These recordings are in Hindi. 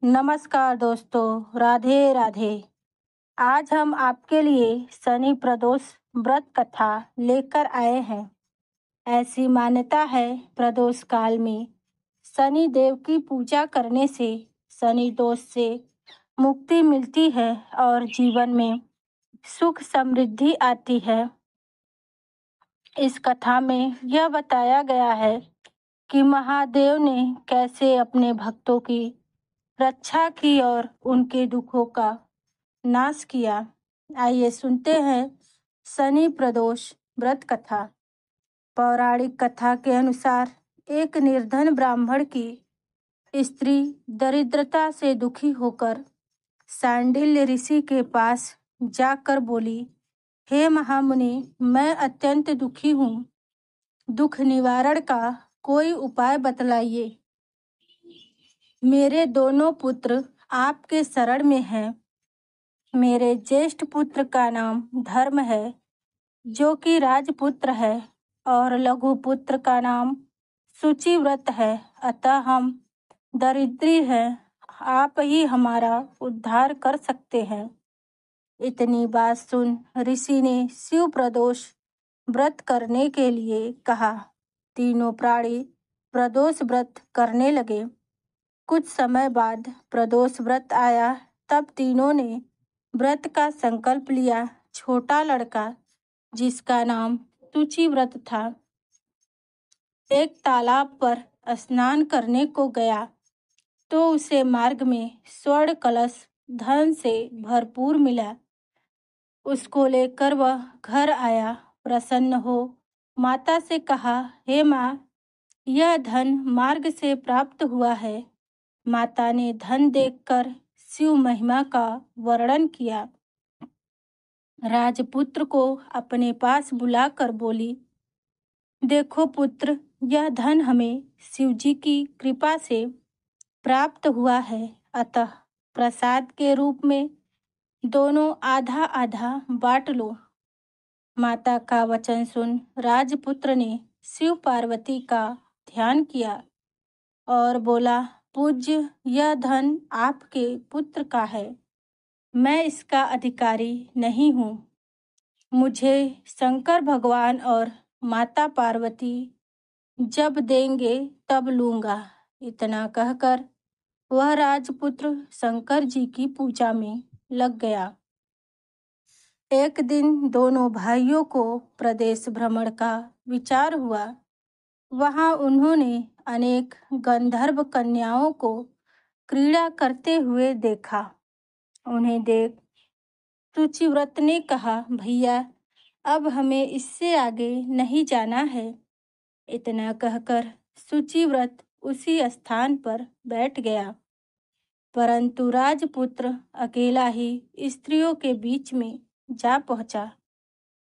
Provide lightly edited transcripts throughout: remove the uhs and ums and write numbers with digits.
नमस्कार दोस्तों, राधे राधे। आज हम आपके लिए शनि प्रदोष व्रत कथा लेकर आए हैं। ऐसी मान्यता है प्रदोष काल में शनि देव की पूजा करने से शनि दोष से मुक्ति मिलती है और जीवन में सुख समृद्धि आती है। इस कथा में यह बताया गया है कि महादेव ने कैसे अपने भक्तों की रक्षा की और उनके दुखों का नाश किया। आइए सुनते हैं शनि प्रदोष व्रत कथा। पौराणिक कथा के अनुसार एक निर्धन ब्राह्मण की स्त्री दरिद्रता से दुखी होकर सांडिल्य ऋषि के पास जाकर बोली, हे महामुनि, मैं अत्यंत दुखी हूँ। दुख निवारण का कोई उपाय बतलाइए। मेरे दोनों पुत्र आपके शरण में हैं। मेरे ज्येष्ठ पुत्र का नाम धर्म है, जो कि राजपुत्र है, और लघु पुत्र का नाम शुचिव्रत है। अतः हम दरिद्री हैं, आप ही हमारा उद्धार कर सकते हैं। इतनी बात सुन ऋषि ने शिव प्रदोष व्रत करने के लिए कहा। तीनों प्राणी प्रदोष व्रत करने लगे। कुछ समय बाद प्रदोष व्रत आया। तब तीनों ने व्रत का संकल्प लिया। छोटा लड़का, जिसका नाम शुचिव्रत था, एक तालाब पर स्नान करने को गया तो उसे मार्ग में स्वर्ण कलश धन से भरपूर मिला। उसको लेकर वह घर आया। प्रसन्न हो माता से कहा, हे माँ, यह धन मार्ग से प्राप्त हुआ है। माता ने धन देखकर शिव महिमा का वर्णन किया। राजपुत्र को अपने पास बुलाकर बोली, देखो पुत्र, यह धन हमें शिवजी की कृपा से प्राप्त हुआ है। अतः प्रसाद के रूप में दोनों आधा आधा बांट लो। माता का वचन सुन राजपुत्र ने शिव पार्वती का ध्यान किया और बोला, पूज्य, यह धन आपके पुत्र का है। मैं इसका अधिकारी नहीं हूँ। मुझे शंकर भगवान और माता पार्वती जब देंगे तब लूँगा। इतना कहकर वह राजपुत्र शंकर जी की पूजा में लग गया। एक दिन दोनों भाइयों को प्रदेश भ्रमण का विचार हुआ। वहाँ उन्होंने अनेक गंधर्व कन्याओं को क्रीड़ा करते हुए देखा। उन्हें देख शुचिव्रत ने कहा, भैया, अब हमें इससे आगे नहीं जाना है। इतना कहकर शुचिव्रत उसी स्थान पर बैठ गया। परंतु राजपुत्र अकेला ही स्त्रियों के बीच में जा पहुंचा।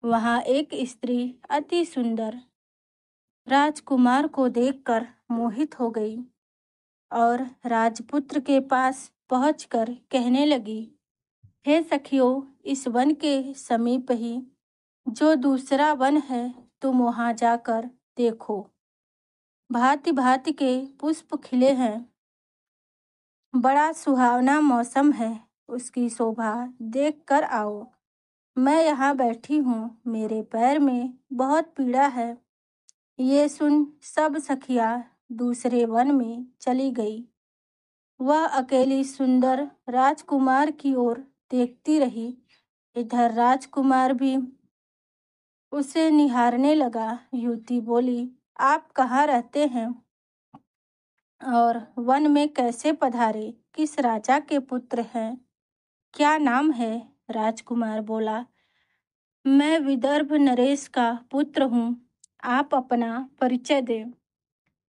वहां एक स्त्री अति सुंदर राजकुमार को देखकर मोहित हो गई और राजपुत्र के पास पहुंचकर कहने लगी, हे सखियों, इस वन के समीप ही जो दूसरा वन है, तुम वहां जाकर देखो। भांति भांति के पुष्प खिले हैं। बड़ा सुहावना मौसम है। उसकी शोभा देख कर आओ। मैं यहाँ बैठी हूँ। मेरे पैर में बहुत पीड़ा है। ये सुन सब सखियाँ दूसरे वन में चली गई। वह अकेली सुंदर राजकुमार की ओर देखती रही। इधर राजकुमार भी उसे निहारने लगा। युवती बोली, आप कहाँ रहते हैं और वन में कैसे पधारे? किस राजा के पुत्र हैं? क्या नाम है? राजकुमार बोला, मैं विदर्भ नरेश का पुत्र हूँ। आप अपना परिचय दें।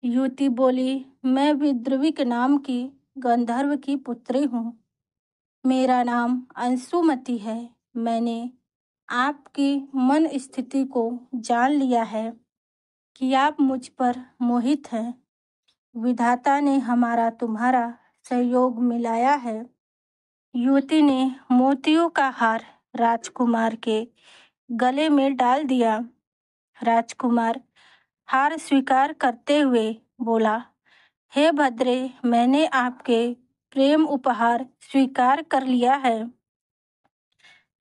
युवती बोली, मैं विद्रुविक नाम की गंधर्व की पुत्री हूँ। मेरा नाम अंशुमति है। मैंने आपकी मन स्थिति को जान लिया है कि आप मुझ पर मोहित हैं। विधाता ने हमारा तुम्हारा सहयोग मिलाया है। युवती ने मोतियों का हार राजकुमार के गले में डाल दिया। राजकुमार हार स्वीकार करते हुए बोला, हे भद्रे, मैंने आपके प्रेम उपहार स्वीकार कर लिया है,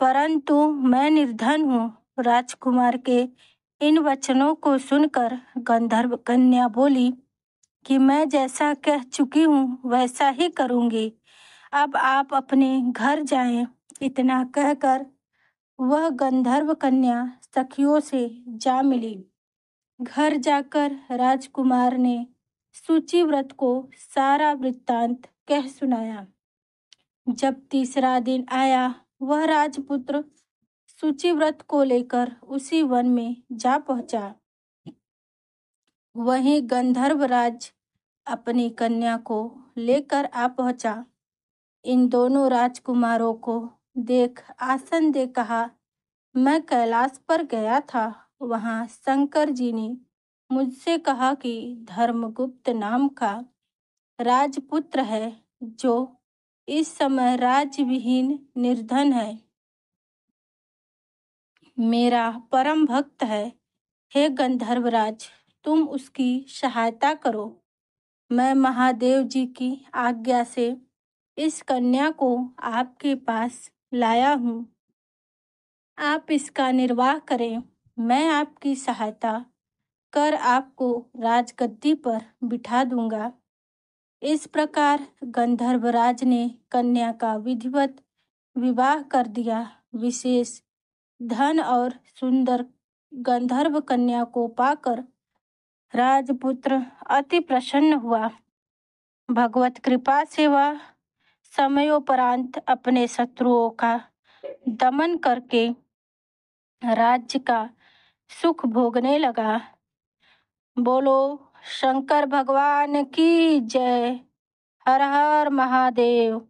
परंतु मैं निर्धन हूँ। राजकुमार के इन वचनों को सुनकर गंधर्व कन्या बोली कि मैं जैसा कह चुकी हूँ वैसा ही करूँगी। अब आप अपने घर जाएं। इतना कहकर वह गंधर्व कन्या सखियों से जा मिली। घर जाकर राजकुमार ने सूचिव्रत को सारा वृत्तांत कह सुनाया। जब तीसरा दिन आया, वह राजपुत्र सूचिव्रत को लेकर उसी वन में जा पहुंचा। वहीं गंधर्वराज अपनी कन्या को लेकर आ पहुंचा। इन दोनों राजकुमारों को देख आसन दे कहा, मैं कैलाश पर गया था। वहां शंकर जी ने मुझसे कहा कि धर्मगुप्त नाम का राजपुत्र है जो इस समय राज्यविहीन निर्धन है, मेरा परम भक्त है। हे गंधर्वराज, तुम उसकी सहायता करो। मैं महादेव जी की आज्ञा से इस कन्या को आपके पास लाया हूँ। आप इसका निर्वाह करें। मैं आपकी सहायता कर आपको राजगद्दी पर बिठा दूंगा। इस प्रकार गंधर्वराज ने कन्या का विधिवत विवाह कर दिया। विशेष धन और सुंदर गंधर्व कन्या को पाकर राजपुत्र अति प्रसन्न हुआ। भगवत कृपा से वह समयोपरांत अपने शत्रुओं का दमन करके राज्य का सुख भोगने लगा। बोलो शंकर भगवान की जय। हर हर महादेव।